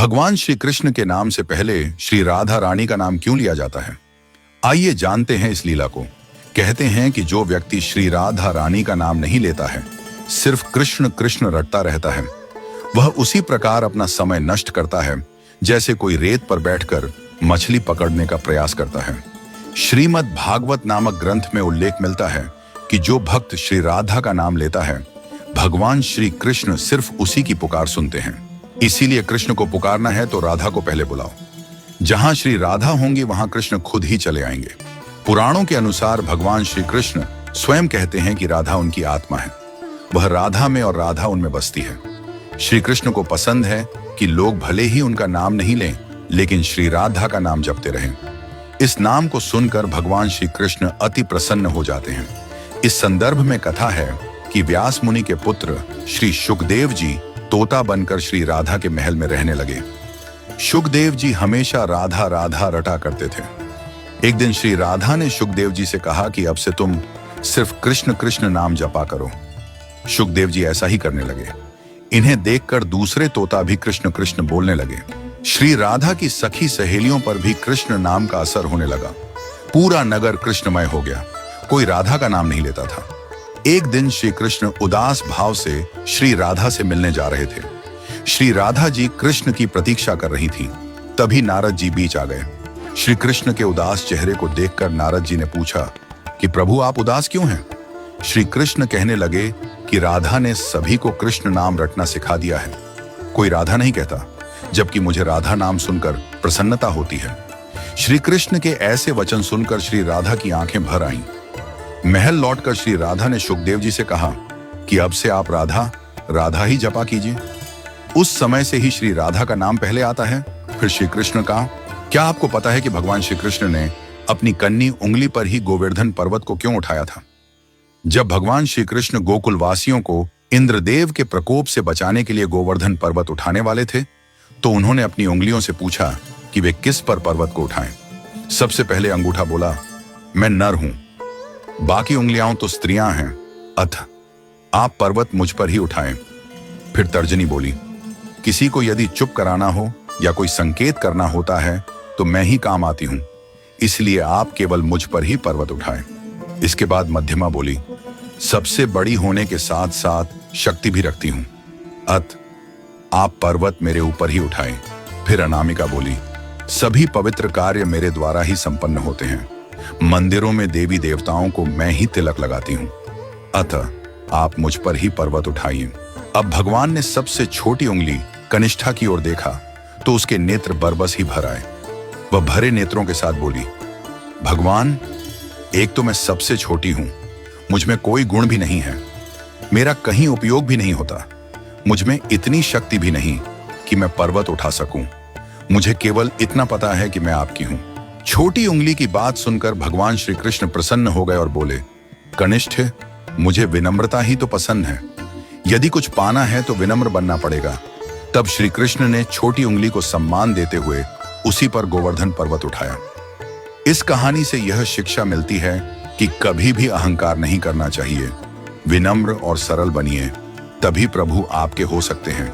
भगवान श्री कृष्ण के नाम से पहले श्री राधा रानी का नाम क्यों लिया जाता है? आइए जानते हैं इस लीला को। कहते हैं कि जो व्यक्ति श्री राधा रानी का नाम नहीं लेता है, सिर्फ कृष्ण कृष्ण रटता रहता है, वह उसी प्रकार अपना समय नष्ट करता है जैसे कोई रेत पर बैठकर मछली पकड़ने का प्रयास करता है। श्रीमद् भागवत नामक ग्रंथ में उल्लेख मिलता है कि जो भक्त श्री राधा का नाम लेता है, भगवान श्री कृष्ण सिर्फ उसी की पुकार सुनते हैं। इसीलिए कृष्ण को पुकारना है तो राधा को पहले बुलाओ। जहां श्री राधा होंगी वहां कृष्ण खुद ही चले आएंगे। पुराणों के अनुसार भगवान श्री कृष्ण स्वयं कहते हैं कि राधा उनकी आत्मा है, वह राधा में और राधा उनमें बसती है। श्री कृष्ण को पसंद है कि लोग भले ही उनका नाम नहीं लें, लेकिन श्री राधा का नाम जपते रहें। इस नाम को सुनकर भगवान श्री कृष्ण अति प्रसन्न हो जाते हैं। इस संदर्भ में कथा है कि व्यास मुनि के पुत्र श्री शुकदेव जी तोता बनकर श्री राधा के महल में रहने लगे। शुकदेव जी हमेशा राधा राधा रटा करते थे। एक दिन श्री राधा ने शुकदेव जी से कहा कि अब से तुम सिर्फ कृष्ण कृष्ण नाम जपा करो। शुकदेव जी ऐसा ही करने लगे। इन्हें देखकर दूसरे तोता भी कृष्ण कृष्ण बोलने लगे। श्री राधा की सखी सहेलियों पर भी कृष्ण नाम का असर होने लगा। पूरा नगर कृष्णमय हो गया। कोई राधा का नाम नहीं लेता था। एक दिन श्री कृष्ण उदास भाव से श्री राधा से मिलने जा रहे थे। श्री राधा जी कृष्ण की प्रतीक्षा कर रही थी। तभी नारद जी बीच आ गए। श्री कृष्ण के उदास चेहरे को देखकर नारद जी ने पूछा कि प्रभु आप उदास क्यों हैं? श्री कृष्ण कहने लगे कि राधा ने सभी को कृष्ण नाम रटना सिखा दिया है। कोई राधा नहीं कहता, जबकि मुझे राधा नाम सुनकर प्रसन्नता होती है। श्री कृष्ण के ऐसे वचन सुनकर श्री राधा की आंखें भर आईं। महल लौटकर श्री राधा ने शुकदेव जी से कहा कि अब से आप राधा राधा ही जपा कीजिए। उस समय से ही श्री राधा का नाम पहले आता है, फिर श्री कृष्ण का। क्या आपको पता है कि भगवान श्री कृष्ण ने अपनी कन्नी उंगली पर ही गोवर्धन पर्वत को क्यों उठाया था? जब भगवान श्री कृष्ण गोकुल वासियों को इंद्रदेव के प्रकोप से बचाने के लिए गोवर्धन पर्वत उठाने वाले थे, तो उन्होंने अपनी उंगलियों से पूछा कि वे किस पर पर्वत को उठाएं। सबसे पहले अंगूठा बोला, मैं नर हूं। बाकी उंगलियां तो स्त्रियां हैं, अतः आप पर्वत मुझ पर ही उठाएं। फिर तर्जनी बोली, किसी को यदि चुप कराना हो या कोई संकेत करना होता है तो मैं ही काम आती हूं, इसलिए आप केवल मुझ पर ही पर्वत उठाएं। इसके बाद मध्यमा बोली, सबसे बड़ी होने के साथ साथ शक्ति भी रखती हूं, अतः आप पर्वत मेरे ऊपर ही उठाएं। फिर अनामिका बोली, सभी पवित्र कार्य मेरे द्वारा ही संपन्न होते हैं। मंदिरों में देवी देवताओं को मैं ही तिलक लगाती हूं, अतः आप मुझ पर ही पर्वत उठाइए। अब भगवान ने सबसे छोटी उंगली कनिष्ठा की ओर देखा तो उसके नेत्र बरबस ही भर आए। वह भरे नेत्रों के साथ बोली, भगवान, एक तो मैं सबसे छोटी हूं, मुझ में कोई गुण भी नहीं है, मेरा कहीं उपयोग भी नहीं होता, मुझ में इतनी शक्ति भी नहीं कि मैं पर्वत उठा सकूं। मुझे केवल इतना पता है कि मैं आपकी हूं। छोटी उंगली की बात सुनकर भगवान श्री कृष्ण प्रसन्न हो गए और बोले, कनिष्ठ, मुझे विनम्रता ही तो पसंद है। यदि कुछ पाना है तो विनम्र बनना पड़ेगा। तब श्री कृष्ण ने छोटी उंगली को सम्मान देते हुए उसी पर गोवर्धन पर्वत उठाया। इस कहानी से यह शिक्षा मिलती है कि कभी भी अहंकार नहीं करना चाहिए। विनम्र और सरल बनिए, तभी प्रभु आपके हो सकते हैं।